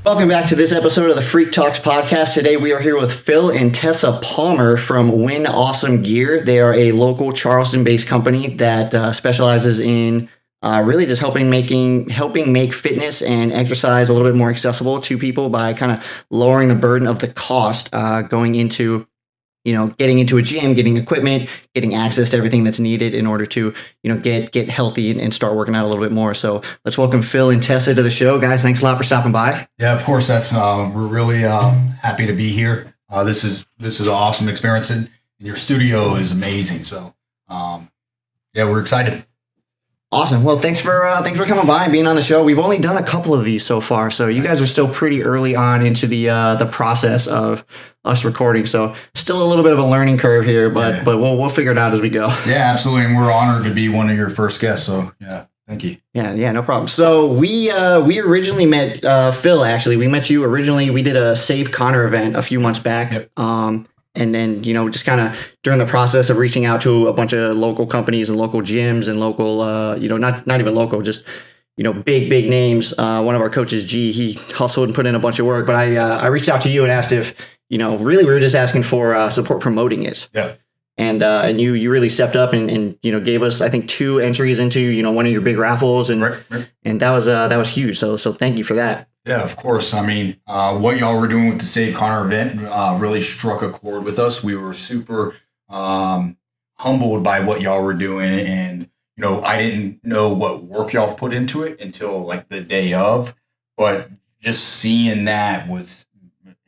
Welcome back to this episode of the FREQ Talks Podcast. Today we are here with Phil and Tessa Palmer from Win Awesome Gear. They are a local Charleston-based company that specializes in really just helping make fitness and exercise a little bit more accessible to people by kind of lowering the burden of the cost going into, getting into a gym, getting equipment, getting access to everything that's needed in order to, get healthy and start working out a little bit more. So let's welcome Phil and Tessa to the show. Guys, thanks a lot for stopping by. Yeah, of course. We're really happy to be here. This is an awesome experience, and your studio is amazing. So, we're excited. Awesome. Well, thanks for coming by and being on the show. We've only done a couple of these so far, so you guys are still pretty early on into the process of us recording. So still a little bit of a learning curve here, but we'll figure it out as we go. Yeah, absolutely. And we're honored to be one of your first guests. So yeah, thank you. Yeah, no problem. So we originally met Phil. Actually, we met you originally. We did a Save Connor event a few months back. Yep. And then, just kind of during the process of reaching out to a bunch of local companies and local gyms and local, not even local, just, big names. One of our coaches, G, he hustled and put in a bunch of work. But I reached out to you and asked if, really we were just asking for support promoting it. Yeah. And you really stepped up and gave us, I think, 2 entries into, one of your big raffles. And right. And that was huge. So thank you for that. Yeah, of course. I mean, what y'all were doing with the Save Connor event really struck a chord with us. We were super humbled by what y'all were doing. And, I didn't know what work y'all put into it until like the day of. But just seeing that was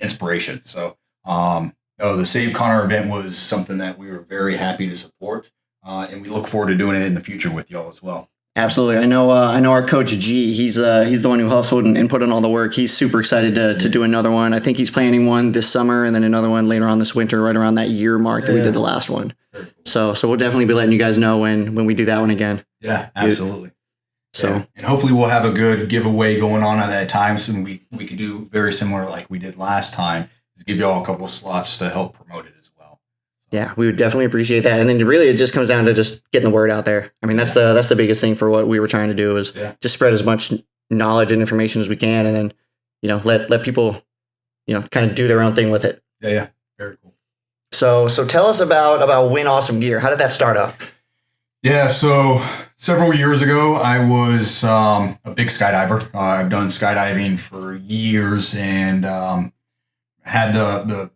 inspiration. So, the Save Connor event was something that we were very happy to support. And we look forward to doing it in the future with y'all as well. Absolutely. I know our coach G, he's the one who hustled and put in all the work. He's super excited to do another one. I think he's planning one this summer and then another one later on this winter, right around that year mark that we did the last one. So we'll definitely be letting you guys know when we do that one again. Yeah, absolutely. So yeah. And hopefully we'll have a good giveaway going on at that time. So we can do very similar like we did last time, is give y'all a couple of slots to help promote it. Yeah, we would definitely appreciate that. And then really it just comes down to just getting the word out there. I mean, that's the biggest thing for what we were trying to do is just spread as much knowledge and information as we can. And then, let people, kind of do their own thing with it. Yeah. Very cool. So tell us about Win Awesome Gear. How did that start up? Yeah. So several years ago, I was a big skydiver. I've done skydiving for years and had the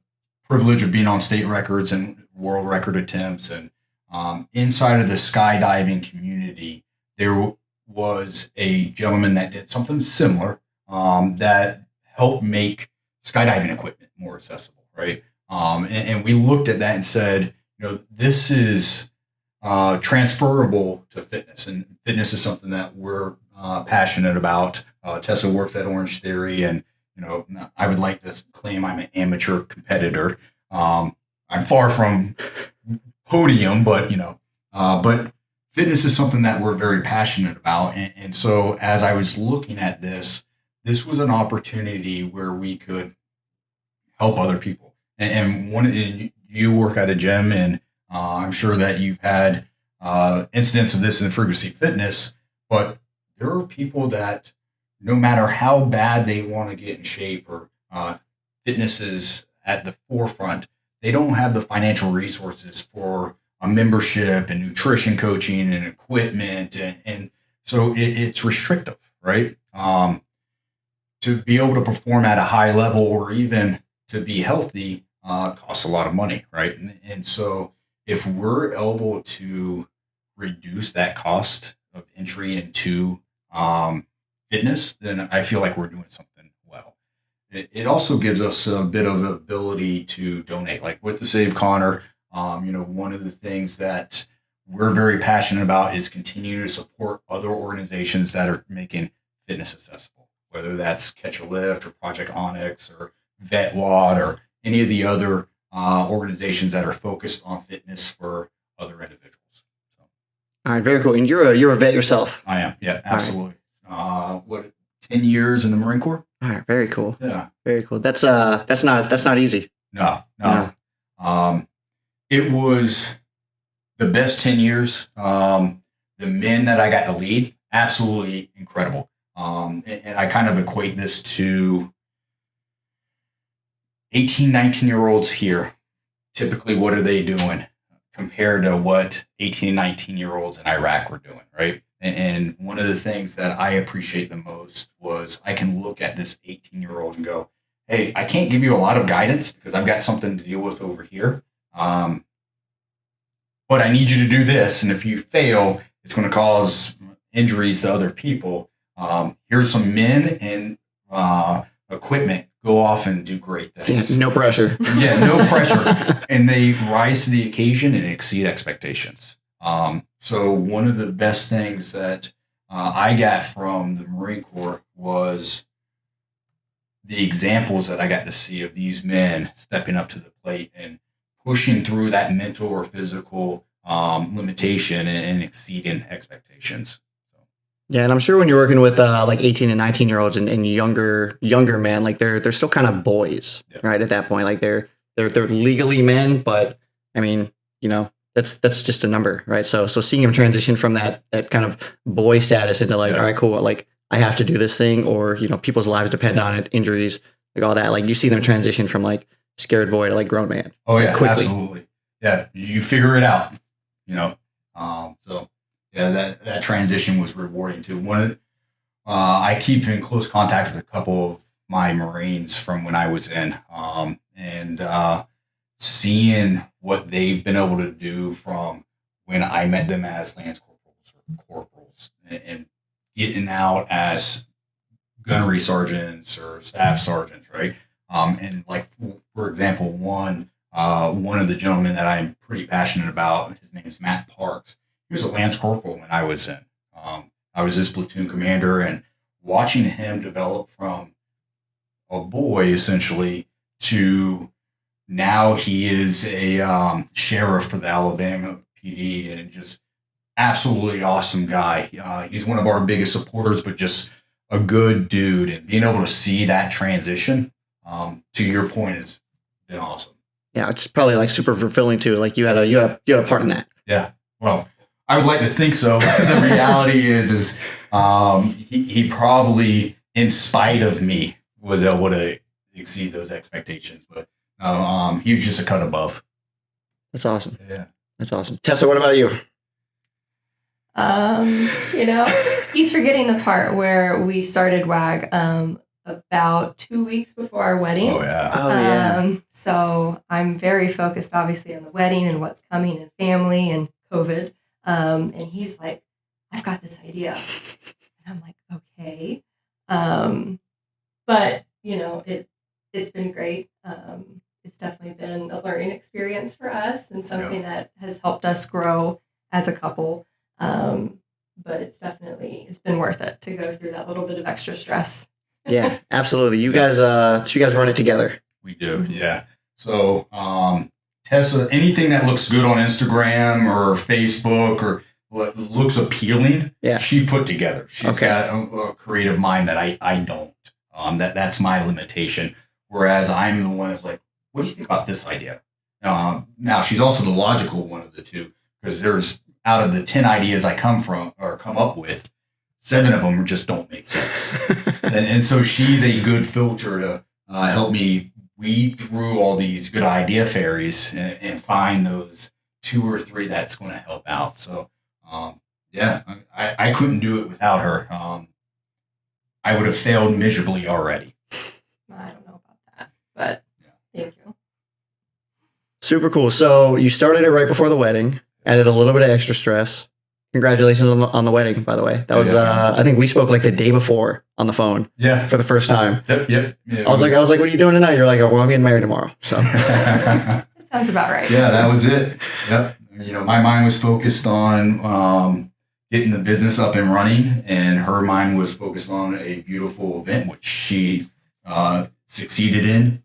privilege of being on state records and world record attempts. And inside of the skydiving community, there was a gentleman that did something similar that helped make skydiving equipment more accessible, right? And we looked at that and said, this is transferable to fitness. And fitness is something that we're passionate about. Tessa works at Orange Theory, and I would like to claim I'm an amateur competitor. I'm far from podium, but fitness is something that we're very passionate about. And so as I was looking at this was an opportunity where we could help other people. And you work at a gym, and I'm sure that you've had incidents of this in Frequency Fitness, but there are people that no matter how bad they want to get in shape or fitness is at the forefront, they don't have the financial resources for a membership and nutrition coaching and equipment. And so it's restrictive, right? To be able to perform at a high level or even to be healthy costs a lot of money, right? And so if we're able to reduce that cost of entry into fitness, then I feel like we're doing something well. It also gives us a bit of ability to donate, like with the Save Connor. One of the things that we're very passionate about is continuing to support other organizations that are making fitness accessible, whether that's Catch a Lift or Project Onyx or VetWad or any of the other organizations that are focused on fitness for other individuals. So. All right, very cool. And you're a vet yourself. I am. Yeah, absolutely. 10 years in the Marine Corps. All right, very cool. Yeah, very cool. That's not easy. No. It was the best 10 years. The men that I got to lead, absolutely incredible. And I kind of equate this to 18, 19-year-olds here, typically what are they doing compared to what 18 and 19-year-olds in Iraq were doing, right? And one of the things that I appreciate the most was I can look at this 18-year-old and go, hey, I can't give you a lot of guidance because I've got something to deal with over here. But I need you to do this. And if you fail, it's going to cause injuries to other people. Here's some men and equipment. Go off and do great things. Yeah, no pressure. Yeah, no pressure. And they rise to the occasion and exceed expectations. So one of the best things that I got from the Marine Corps was the examples that I got to see of these men stepping up to the plate and pushing through that mental or physical limitation and exceeding expectations. Yeah, and I'm sure when you're working with like 18 and 19-year-olds and younger men, like they're still kind of boys, right? At that point, like they're legally men, but I mean, you know, that's just a number, right? So seeing him transition from that kind of boy status into like, all right, cool, like I have to do this thing, or you know, people's lives depend on it, injuries, like all that. Like you see them transition from like scared boy to like grown man. Oh yeah, quickly. Absolutely. Yeah, you figure it out, you know. So yeah, that transition was rewarding too. I keep in close contact with a couple of my Marines from when I was in, and seeing what they've been able to do from when I met them as lance corporals or corporals, and getting out as gunnery sergeants or staff sergeants, right? And like for example, one of the gentlemen that I'm pretty passionate about, his name is Matt Parks. He was a lance corporal when I was in. I was his platoon commander, and watching him develop from a boy essentially to now he is a sheriff for the Alabama PD, and just absolutely awesome guy. He's one of our biggest supporters, but just a good dude, and being able to see that transition, to your point, has been awesome. Yeah, it's probably like super fulfilling too. Like you had a part in that. Yeah. Well, I would like to think so. The reality is he probably, in spite of me, was able to exceed those expectations. But he was just a cut above. That's awesome. Yeah. That's awesome. Tessa, what about you? You know, he's forgetting the part where we started WAG about 2 weeks before our wedding. Oh yeah. Oh yeah. So I'm very focused, obviously, on the wedding and what's coming and family and COVID. And he's like, I've got this idea. And I'm like, okay. But you know, it's been great. It's definitely been a learning experience for us and something that has helped us grow as a couple. But it's been worth it to go through that little bit of extra stress. Yeah, absolutely. You guys run it together. We do. Yeah. So, Tessa, anything that looks good on Instagram or Facebook or looks appealing, she put together. She's got a creative mind that I don't. That's my limitation. Whereas I'm the one that's like, what do you think about this idea? Now she's also the logical one of the two, because there's, out of the 10 ideas I come up with, 7 of them just don't make sense. and so she's a good filter to help me weed through all these good idea fairies and find those 2 or 3 that's going to help out. So, I couldn't do it without her. I would have failed miserably already. I don't know about that, but thank you. Super cool. So you started it right before the wedding, added a little bit of extra stress. Congratulations on the wedding, by the way. That was, I think we spoke like the day before on the phone. Yeah. For the first time. Yep. I was like, what are you doing tonight? You're like, oh, well, I'm getting married tomorrow. So. That sounds about right. Yeah, that was it. Yep. You know, my mind was focused on getting the business up and running, and her mind was focused on a beautiful event, which she succeeded in.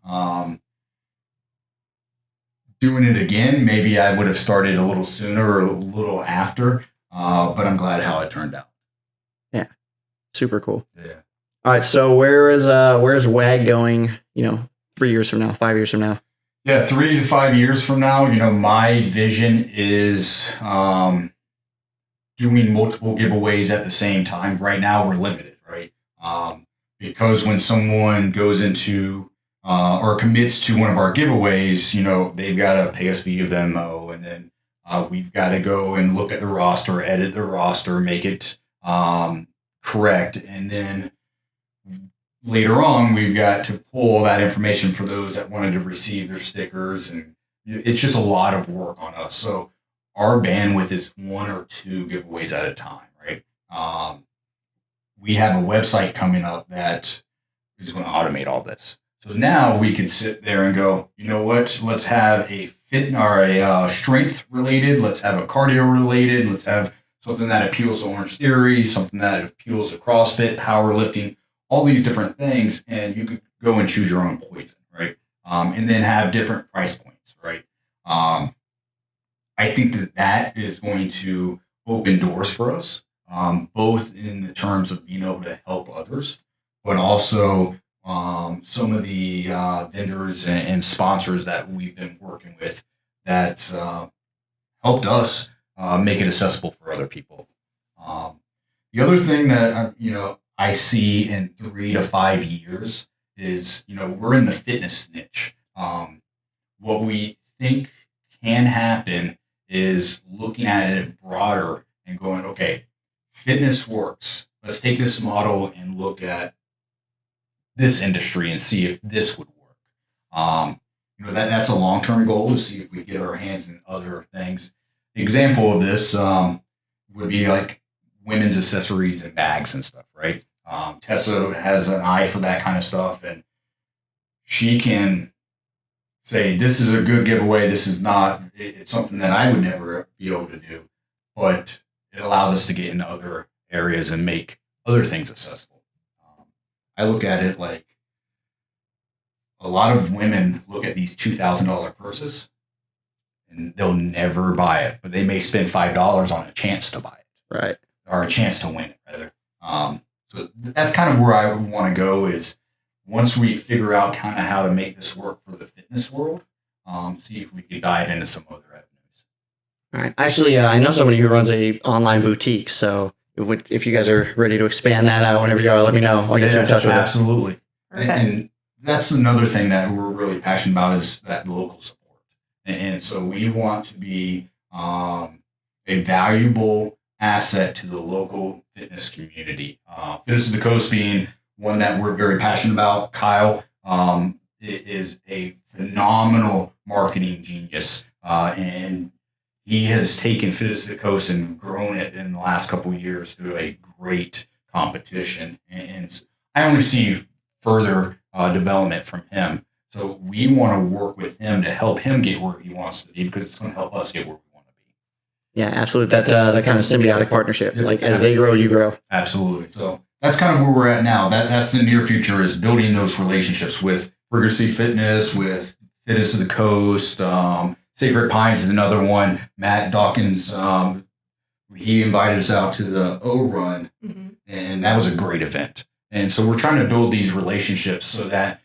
Doing it again, maybe I would have started a little sooner or a little after, but I'm glad how it turned out. Yeah, super cool. Yeah. All right, so where's WAG going? 3 years from now, 5 years from now. Yeah, 3 to 5 years from now, my vision is doing multiple giveaways at the same time. Right now, we're limited, right? Because when someone goes into or commits to one of our giveaways, they've got to pay us via Venmo, and then we've got to go and look at the roster, edit the roster, make it correct, and then later on, we've got to pull that information for those that wanted to receive their stickers, and it's just a lot of work on us. So our bandwidth is 1 or 2 giveaways at a time, right? We have a website coming up that is going to automate all this. So now we can sit there and go, you know what? Let's have a fit or a strength related. Let's have a cardio related. Let's have something that appeals to Orange Theory, something that appeals to CrossFit, powerlifting, all these different things. And you could go and choose your own poison, right? And then have different price points, right? I think that is going to open doors for us, both in the terms of being able to help others, but also some of the vendors and sponsors that we've been working with that helped us make it accessible for other people. The other thing that I see in 3 to 5 years is we're in the fitness niche. What we think can happen is looking at it broader and going, okay, fitness works. Let's take this model and look at this industry and see if this would work. That's a long-term goal to see if we get our hands in other things. Example of this would be like women's accessories and bags and stuff, right? Tessa has an eye for that kind of stuff, and she can say, this is a good giveaway. This is not. It's something that I would never be able to do, but it allows us to get into other areas and make other things accessible. I look at it like a lot of women look at these $2,000 purses and they'll never buy it, but they may spend $5 on a chance to buy it. Right. Or a chance to win it, rather. So that's kind of where I want to go is once we figure out kind of how to make this work for the fitness world, see if we could dive into some other avenues. All right. Actually, I know somebody who runs a online boutique, so if you guys are ready to expand that out whenever you are, let me know. I'll get you in touch with absolutely. it. And that's another thing that we're really passionate about is that local support. And so we want to be a valuable asset to the local fitness community. Fitness of the Coast being one that we're very passionate about. Kyle is a phenomenal marketing genius, and he has taken Fitness of the Coast and grown it in the last couple of years to a great competition. And I only see further development from him. So we want to work with him to help him get where he wants to be because it's going to help us get where we want to be. Yeah, absolutely. That kind of symbiotic partnership. Like as they grow, you grow. Absolutely. So that's kind of where we're at now. That's the near future is building those relationships with Frequency Fitness, with Fitness of the Coast, Sacred Pines is another one. Matt Dawkins, he invited us out to the O Run, and that was a great event. And so we're trying to build these relationships so that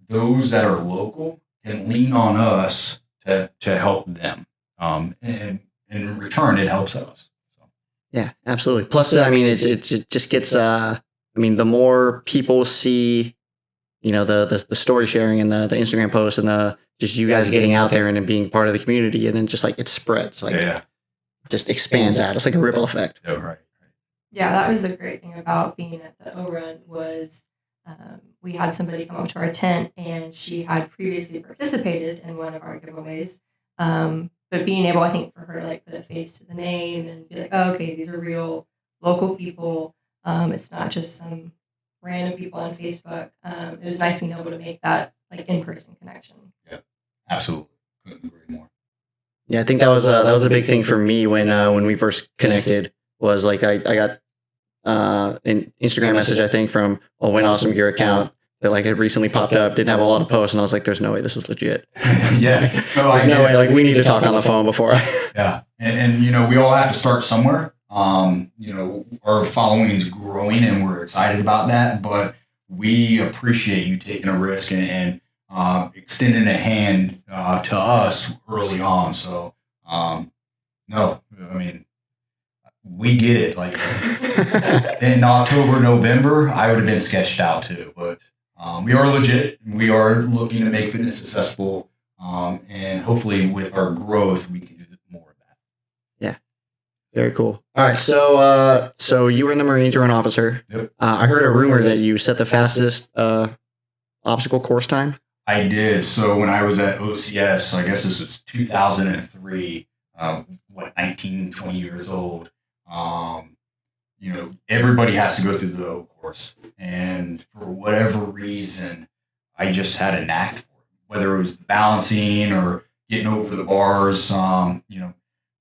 those that are local can lean on us to help them. And in return, it helps us. So. Yeah, absolutely. Plus, I mean, it just gets, the more people see, the story sharing and the Instagram posts and just you guys getting out there and being part of the community, and then just like it spreads, just expands out. It's like a ripple effect. Oh, right. Yeah, that was the great thing about being at the O-Run was we had somebody come up to our tent and she had previously participated in one of our giveaways. But being able, I think, for her to like put a face to the name and be like, oh, okay, these are real local people. It's not just some random people on Facebook. It was nice being able to make that like in-person connection. Yeah, absolutely. Couldn't agree more. Yeah, I think that was a big thing for me when we first connected. Was like I got an Instagram message, I think, from a Win Awesome Gear account that like had recently popped up, didn't have a lot of posts, and I was like, "There's no way this is legit." Yeah, there's no way. Like we need to talk on the phone before. Yeah, and we all have to start somewhere. Our following is growing, and we're excited about that. But we appreciate you taking a risk and extending a hand to us early on. So, no, I mean. We get it. Like in October, November, I would have been sketched out too. But we are legit. We are looking to make fitness accessible, and hopefully with our growth, we can do more of that. Yeah, very cool. All right, so you were in the Marines, you're an officer. Yep. I heard a rumor that you set the fastest obstacle course time. I did. So when I was at OCS, I guess this was 2003, 19, 20 years old. Everybody has to go through the O course. And for whatever reason, I just had a knack for it, whether it was balancing or getting over the bars,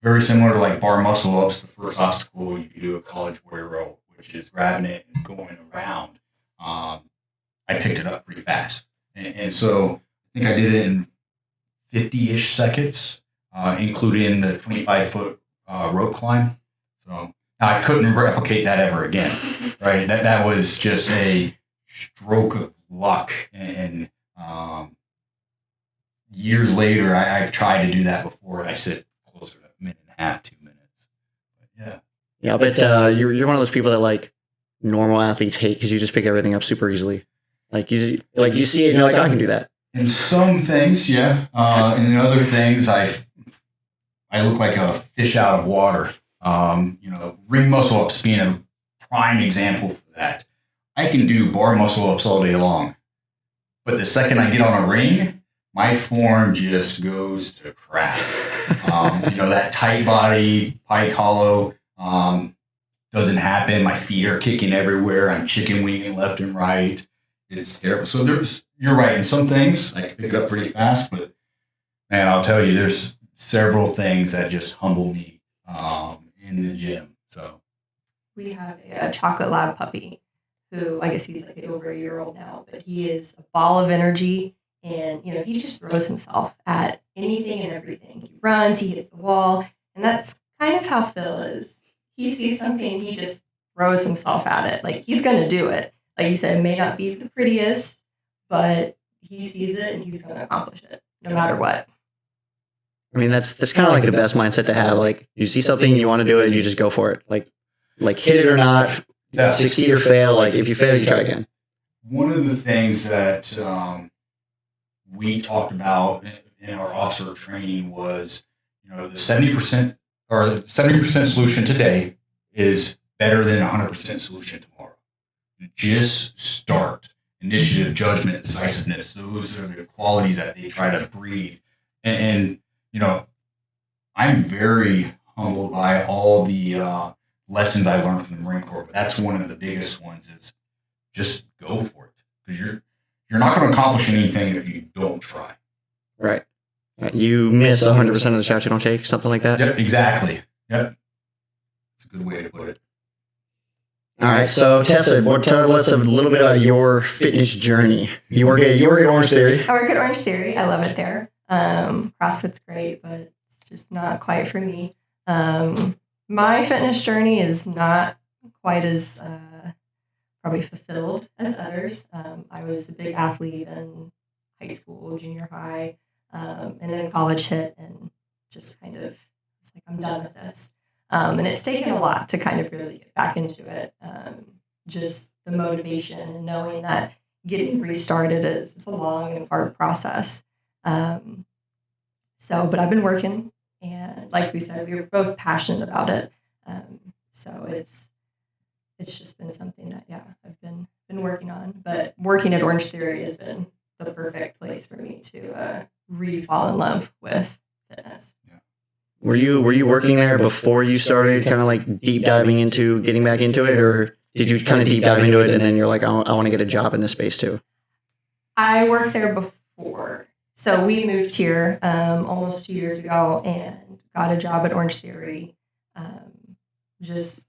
very similar to like bar muscle ups. The first obstacle you do a college warrior row, which is grabbing it and going around. I picked it up pretty fast. And so I think I did it in 50-ish seconds, including the 25-foot rope climb. So I couldn't replicate that ever again, right? That was just a stroke of luck. And years later, I've tried to do that before, and I sit closer to a minute and a half, 2 minutes. But yeah. Yeah, but you're one of those people that like normal athletes hate because you just pick everything up super easily. Like you see it and you're like, oh, I can do that. In some things, yeah. And in other things, I look like a fish out of water. Ring muscle ups being a prime example for that. I can do bar muscle ups all day long, but the second I get on a ring, my form just goes to crap. That tight body, pike hollow, doesn't happen. My feet are kicking everywhere. I'm chicken winging left and right. It's terrible. So you're right. In some things, I can pick it up pretty fast, but man, I'll tell you, there's several things that just humble me in the gym. So we have a chocolate lab puppy who I guess he's like over a year old now, but he is a ball of energy, and he just throws himself at anything and everything. He runs, he hits the wall, and that's kind of how Phil is. He sees something, he just throws himself at it. Like he's going to do it. Like you said, it may not be the prettiest, but he sees it and he's going to accomplish it no matter what. I mean, that's kind of like the best mindset to have. Like you see something, you want to do it, you just go for it. Like hit it or not, succeed or fail. Like if you fail, you try again. One of the things that we talked about in our officer training was, the 70% or 70% solution today is better than 100% solution tomorrow. Just start. Initiative, judgment, decisiveness. Those are the qualities that they try to breed. And I'm very humbled by all the lessons I learned from the Marine Corps. But that's one of the biggest ones is just go for it. Because you're not going to accomplish anything if you don't try. Right. You miss 100% of the shots you don't take, something like that? Yep, exactly. Yep. It's a good way to put it. All right, so Tessa, tell us a little bit about your fitness journey. You work at Orange Theory. I work at Orange Theory. I love it there. CrossFit's great, but it's just not quite for me. My fitness journey is not quite as probably fulfilled as others. I was a big athlete in high school, junior high, and then college hit, and just kind of was like, I'm done with this. And it's taken a lot to kind of really get back into it. Just the motivation and knowing that getting restarted it's a long and hard process. But I've been working, and like we said, we were both passionate about it. So it's just been something that, I've been working on. But working at Orange Theory has been the perfect place for me to really fall in love with fitness. Yeah. Were you working there before you started kind of like deep diving into getting back into it, or did you kind of deep dive into it and then you're like, I want to get a job in this space too? I worked there before. So we moved here almost 2 years ago and got a job at Orange Theory just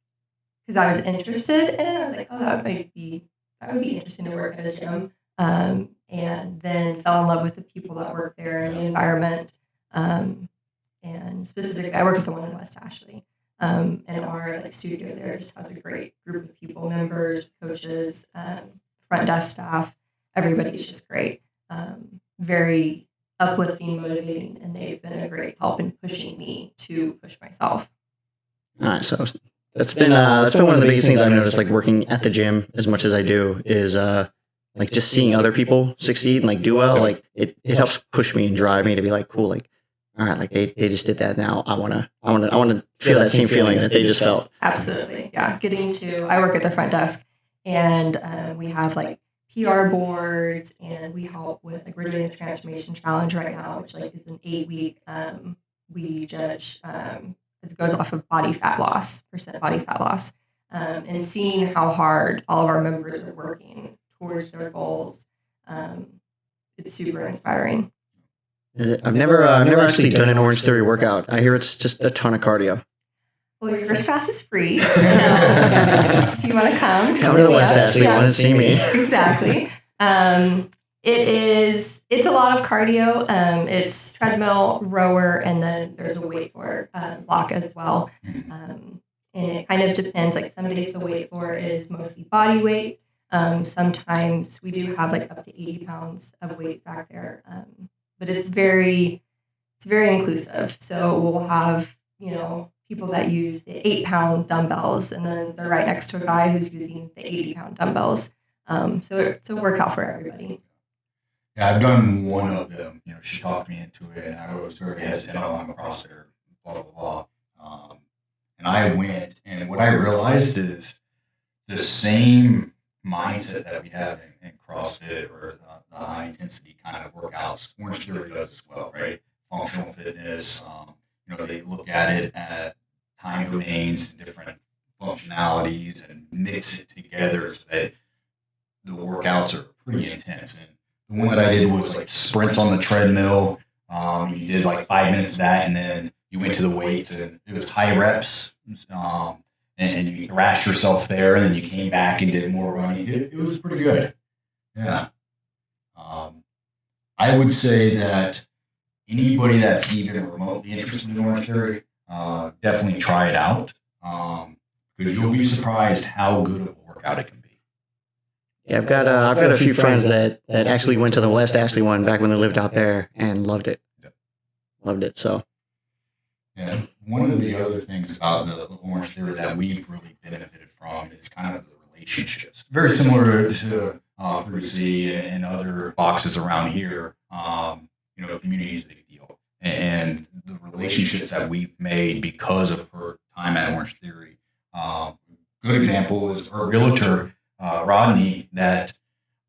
because I was interested in it. I was like, oh, that would be interesting to work at a gym. And then fell in love with the people that work there and the environment. And specifically, I work at the one in West Ashley. And our studio there just has a great group of people, members, coaches, front desk staff. Everybody's just great. Very uplifting, motivating, and they've been a great help in pushing me to push myself. All right, so that's been one of the biggest things I've noticed, like working at the gym as much as I do, is like just seeing other people succeed and like do well, like it helps push me and drive me to be like, cool, like, all right, like they just did that. Now I want to feel that same feeling that they just felt. Absolutely. Yeah. I work at the front desk, and we have like PR boards, and we help with, like, we're doing the transformation challenge right now, which like is an 8-week, we judge, it goes off of body fat loss, and seeing how hard all of our members are working towards their goals. It's super inspiring. I've never actually done an Orange Theory workout. I hear it's just a ton of cardio. Well, your first class is free. If you want to come to the West Ashley, want to see me. Exactly. It's a lot of cardio. It's treadmill, rower, and then there's a weight floor block as well. And it kind of depends. Like some days the weight floor is mostly body weight. Sometimes we do have like up to 80 pounds of weights back there. But it's very inclusive. So we'll have, people that use the 8-pound dumbbells, and then they're right next to a guy who's using the 80-pound dumbbells. So it's a workout for everybody. Yeah, I've done one of them. She talked me into it, and I was very hesitant. Oh, I'm a CrossFitter, blah, blah, blah. And I went, and what I realized is the same mindset that we have in CrossFit or the high intensity kind of workouts, Orange Theory does as well, right? Functional fitness, they look at it at time domains and different functionalities and mix it together so that the workouts are pretty intense. And the one that I did was like sprints on the treadmill. You did like 5 minutes of that, and then you went to the weights, and it was high reps. And you thrashed yourself there, and then you came back and did more running. It was pretty good. Yeah. I would say that anybody that's even remotely interested in Orange Theory, definitely try it out, because you'll be surprised how good of a workout it can be. Yeah, I've got a few friends that actually went to the West Ashley one back when they lived out there and loved it. Yep. Loved it. So. And one of the other things about the Orange Theory that we've really benefited from is kind of the relationships. Very similar to FREQ and other boxes around here. Community is a big deal. And the relationships that we've made because of her time at Orange Theory. Good example is our realtor, Rodney, that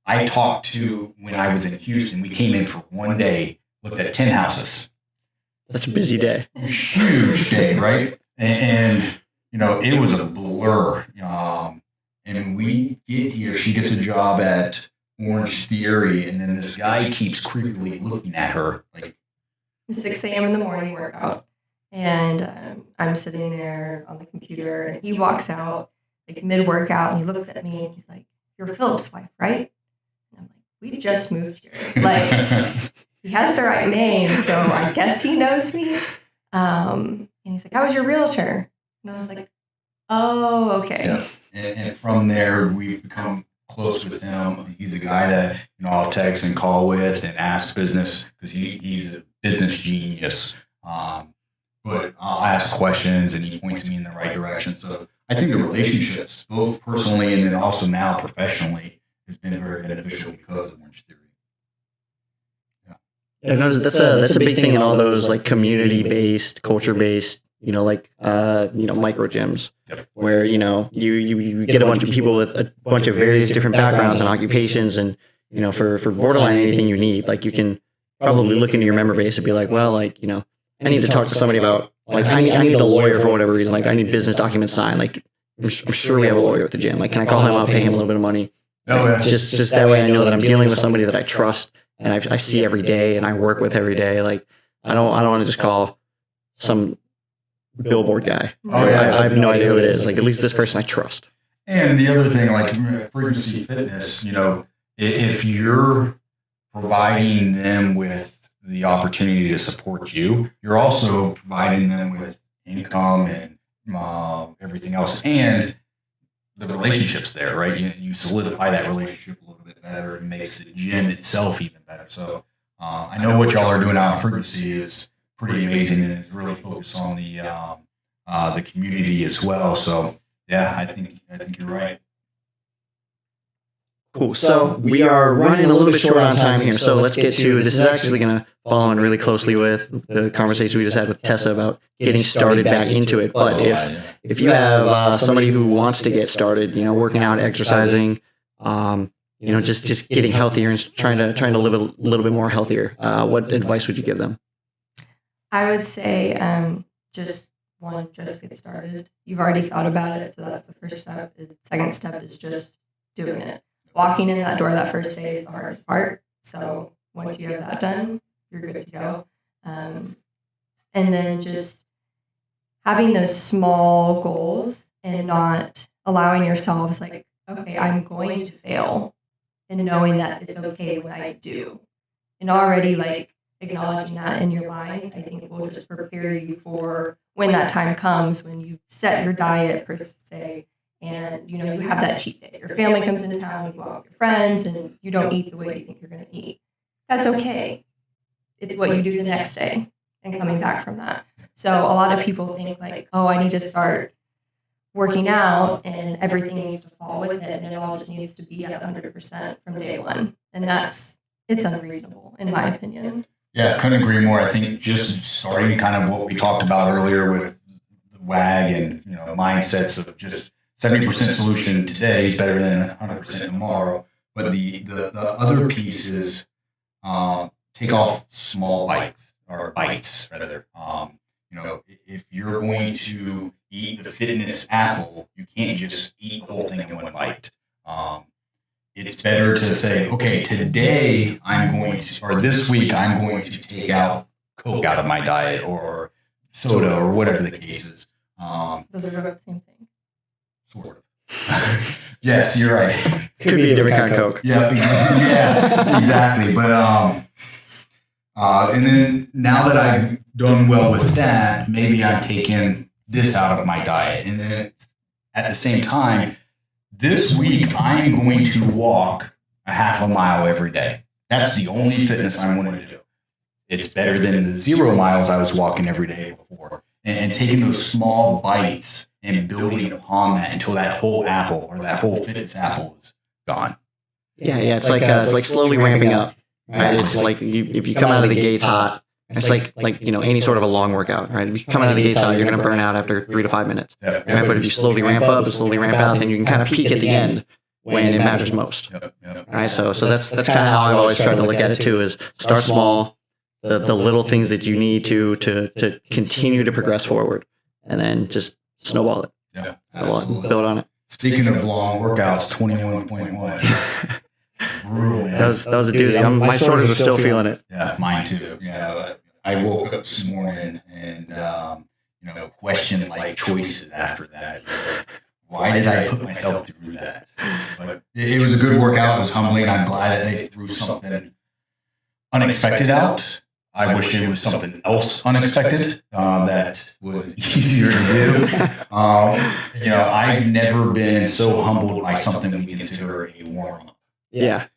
I talked to when I was in Houston. We came in for one day, looked at 10 houses. That's a busy day. Huge day, right? And it was a blur. And we get here, she gets a job at Orange Theory, and then this guy keeps creepily looking at her. Like 6 a.m. in the morning workout. And I'm sitting there on the computer, and he walks out like mid-workout, and he looks at me, and he's like, "You're Philip's wife, right?" And I'm like, "We just moved here." Like, he has the right name, so I guess he knows me. And he's like, "I was your realtor." And I was like, "Oh, okay." Yeah. And from there, we've become close with him. He's a guy that I'll text and call with and ask business, because he's a business genius. But I'll ask questions, and he points me in the right direction. So I think the relationships, both personally and then also now professionally, has been very beneficial because of Orange Theory. Yeah, no, that's a big thing in all those like community-based, culture-based, micro gyms, Yep. where you get a bunch of people with a bunch of various different backgrounds and occupations, and for borderline anything you need, like you can probably look into your member base and be like, well, like I need to talk to somebody about, like, I need a lawyer for whatever reason, like I need business documents signed, like I'm sure we have a lawyer at the gym, like can I call him up, pay him a little bit of money, just that way I know that I'm dealing with somebody that I trust and I see every day and I work with every day. Like I don't want to just call some billboard guy. Oh, yeah. I have no idea who it is. Like at least this person I trust. And the other thing, like Frequency Fitness, if you're providing them with the opportunity to support you, you're also providing them with income and everything else, and the relationships there, right? You solidify that relationship a little bit better. It makes the gym itself even better. So I know what y'all are doing out in Frequency is pretty amazing, and it's really focused on the community as well. So yeah, I think you're right. Cool. So we are running a little bit short on time here. So let's get to, this is actually going to follow in really closely with the conversation we just had with Tessa about getting started back into it. But if you have somebody who wants to get started, working out, exercising, just getting healthier and trying to live a little bit more healthier, what advice would you give them? I would say just get started. You've already thought about it, so that's the first step. The second step is just doing it. Walking in that door that first day is the hardest part. So once you have that done, you're good to go. And then just having those small goals and not allowing yourselves like, okay, I'm going to fail, and knowing that it's okay when I do. And already like acknowledging that in your mind, I think will just prepare you for when that time comes, when you set your diet per se, and you have that cheat day. Your family comes into town, you go out with your friends, and you don't eat the way you think you're going to eat. That's okay. It's what you do the next day and coming back from that. So a lot of people think like, oh, I need to start working out and everything needs to fall with it, and it all just needs to be at 100% from day one. And it's unreasonable in my opinion. Yeah, couldn't agree more. I think just starting kind of what we talked about earlier with the WAG and mindsets of just 70% solution today is better than 100% tomorrow. But the other piece is take off small bites rather. If you're going to eat the fitness apple, you can't just eat the whole thing in one bite. It's better to say, okay, today this week I'm going to take out Coke out of my diet or soda or whatever the case is. Those are the same thing. Sort of. Yes, you're right. Could be a different kind of Coke. Yeah, exactly. But and then now that I've done well with that, maybe I'm taking this out of my diet. And then at the same time, this week I'm going to walk a half a mile every day. That's the only fitness I'm going to do. It's better than the 0 miles I was walking every day before. And taking those small bites and building upon that until that whole apple or that whole fitness apple is gone. Yeah. It's like slowly ramping up. Right? It's like if you come out of the gates hot, it's like any sort of a long workout, right? If you come out of the gates hot, you're going to burn out after 3 to 5 minutes. Right? But if you slowly ramp up and slowly ramp out, then you can kind of peak at the end when it matters most. Right? So that's kind of how I've always tried to look at it too: is start small, the little things that you need to continue to progress forward, and then just snowball it. Yeah, build on it. Speaking of long workouts, 21.1. Brutal, man. That was a doozy. My shoulders are still feeling it. Yeah, mine too. Yeah, I woke up this morning and questioned life choices after that. Why did I put myself through that? But it was a good workout. It was humbling. I'm glad that they threw something unexpected out. I wish it was something else unexpected that was easier to do. I've never been so humbled by something we consider a warm-up. Yeah.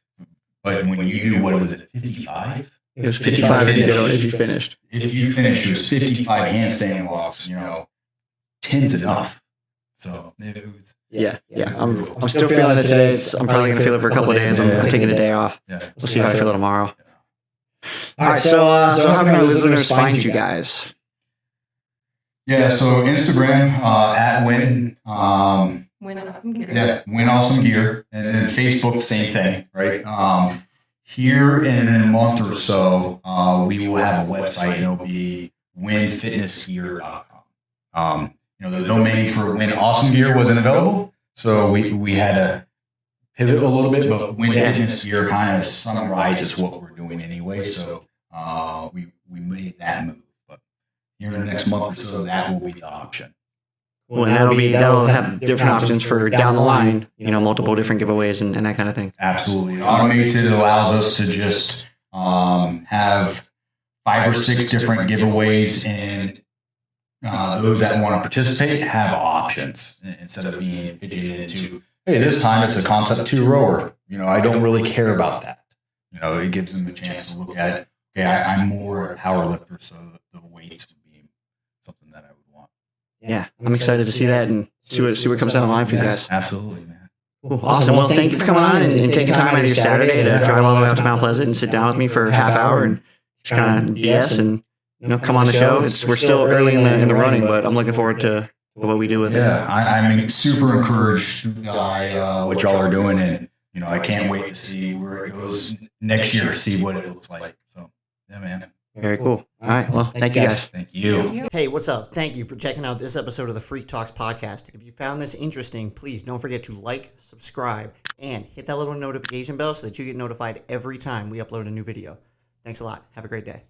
But when you do, what was it, 55? It was 55 if you finished. If you finished, it was 55 handstand walks, 10's enough. So it was. Yeah. I'm still feeling it today. I'm probably going to feel it for a couple of days. I'm taking a day off. Yeah. We'll see how I feel tomorrow. All right. So how can our listeners find you guys? Yeah. So Instagram at Win. Win Awesome Gear. Yeah, Win Awesome Gear, and then Facebook, the same thing, right? Here in a month or so, we will have a website, and it'll be winfitnessgear.com. The domain for Win Awesome Gear wasn't available, so we had to pivot a little bit, but Win Fitness Gear kind of summarizes what we're doing anyway, so we made that move. But here in the next month or so, that will be the option. Well, that'll have different options for down the line, multiple different giveaways and that kind of thing. Absolutely. It automates it. It allows us to just have 5 or 6 different giveaways, and those that want to participate have options instead of being pigeoned into, hey, this time it's a Concept 2 rower. I don't really care about that. It gives them a chance to look at, okay, I'm more a power lifter, so the weights would be something that I would want. Yeah, I'm excited to see that and see what comes down the line for you guys. Absolutely, man. Cool. Awesome. Well, thank you for coming on and taking time out of your Saturday to drive all the way out to Mount Pleasant and sit down with me for a half hour and just kind of BS and come on the show. We're still early in the running, but I'm looking forward to what we do with it. Yeah, I'm super encouraged by what y'all are doing, and I can't wait to see where it goes next year. See what it looks like. So, yeah, man. Very cool. All right. Well, thank you guys. Thank you. Hey, what's up? Thank you for checking out this episode of the FREQ Talks Podcast. If you found this interesting, please don't forget to like, subscribe, and hit that little notification bell so that you get notified every time we upload a new video. Thanks a lot. Have a great day.